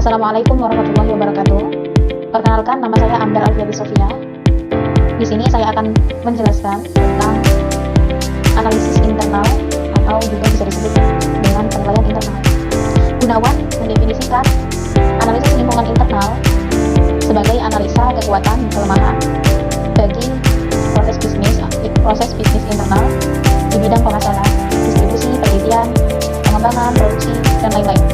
Assalamualaikum warahmatullahi wabarakatuh. Perkenalkan, nama saya Amdal Alfiati Sofia. Di sini saya akan menjelaskan tentang analisis internal atau juga bisa disebut dengan penilaian internal. Gunawan mendefinisikan analisis lingkungan internal sebagai analisa kekuatan dan kelemahan bagi proses bisnis internal di bidang pemasaran, distribusi, penelitian, pengembangan, produksi, dan lain-lain.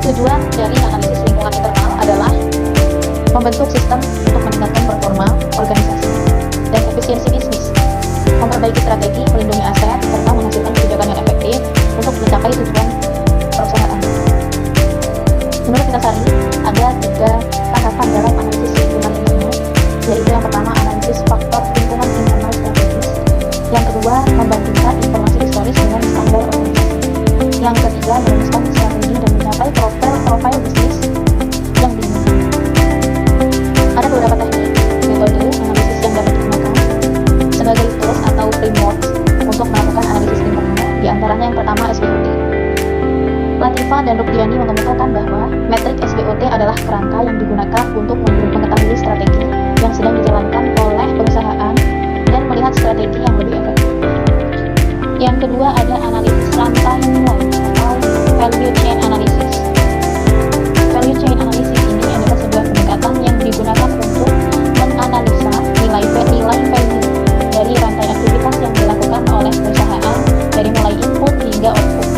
Tujuan dari analisis lingkungan internal adalah membentuk sistem untuk meningkatkan performa organisasi dan efisiensi bisnis, memperbaiki strategi, melindungi aset, serta menghasilkan kebijakan yang efektif untuk mencapai tujuan perusahaan. Menurut Kitasari, ada 3 tahapan dalam analisis lingkungan internal, yaitu yang pertama analisis faktor lingkungan internal strategis, yang kedua membandingkan informasi historis dengan standar organisasi, yang ketiga merumuskan strategi dan mencapai profil bisnis yang diinginkan. Ada beberapa teknik metode analisis yang dapat digunakan sebagai tools atau framework untuk melakukan analisis internal, diantaranya yang pertama SWOT. Latifa dan Rukdiani mengemukakan bahwa metrik SWOT adalah kerangka yang digunakan untuk mengetahui strategi yang sedang dijalankan oleh perusahaan dan melihat strategi yang lebih efektif. Yang kedua ada analisis rantai nilai atau value chain analysis. Value chain analysis ini adalah sebuah pendekatan yang digunakan untuk menganalisa nilai value dari rantai aktivitas yang dilakukan oleh perusahaan dari mulai input hingga output.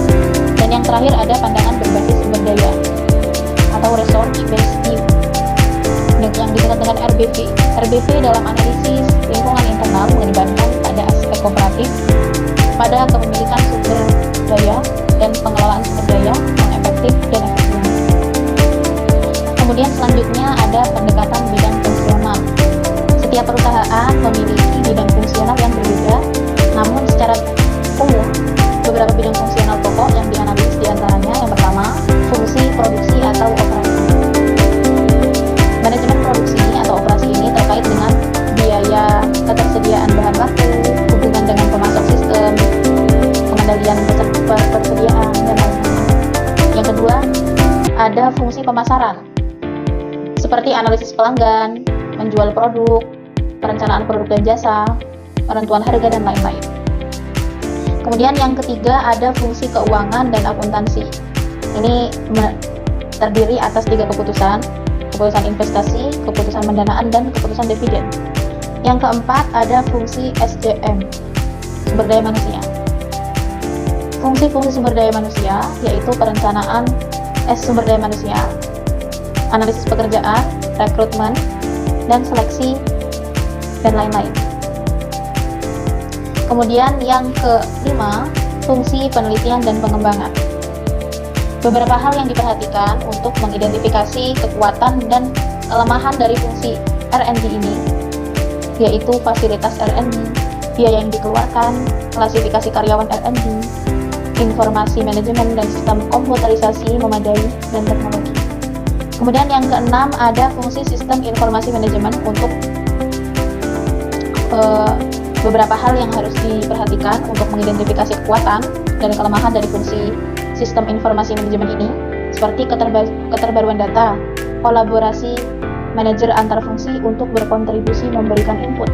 Dan yang terakhir ada pandangan berbasis sumber daya atau resource based view yang disebut dengan RBV. RBV dalam analisis lingkungan internal mengedepankan pada aspek kooperatif, pada kepemilikan sumber daya dan pengelolaan sumber daya yang efektif dan efisien. Kemudian selanjutnya ada pendekatan bidang fungsional. Setiap perusahaan memiliki bidang fungsional yang berbeda, namun secara umum beberapa bidang fungsional pokok yang dianalisis diantaranya yang pertama fungsi produksi atau operasi. Manajemen produksi atau operasi ini terkait dengan biaya ketersediaan bahan baku, hubungan dengan pemasok sistem, pengendalian persediaan, dan lain-lain. Yang kedua, ada fungsi pemasaran, seperti analisis pelanggan, menjual produk, perencanaan produk dan jasa, penentuan harga, dan lain-lain. Kemudian yang ketiga, ada fungsi keuangan dan akuntansi. Ini terdiri atas 3 keputusan investasi, keputusan pendanaan, dan keputusan dividen. Yang keempat, ada fungsi SDM, sumber daya manusia. Fungsi-fungsi sumber daya manusia yaitu perencanaan sumber daya manusia, analisis pekerjaan, rekrutmen, dan seleksi, dan lain-lain. Kemudian yang kelima, fungsi penelitian dan pengembangan. Beberapa hal yang diperhatikan untuk mengidentifikasi kekuatan dan kelemahan dari fungsi R&D ini, yaitu fasilitas R&D, biaya yang dikeluarkan, klasifikasi karyawan R&D, informasi manajemen dan sistem komputerisasi memadai, dan teknologi. Kemudian yang keenam ada fungsi sistem informasi manajemen untuk beberapa hal yang harus diperhatikan untuk mengidentifikasi kekuatan dan kelemahan dari fungsi sistem informasi manajemen ini, seperti keterbaruan data, kolaborasi manajer antar fungsi untuk berkontribusi memberikan input,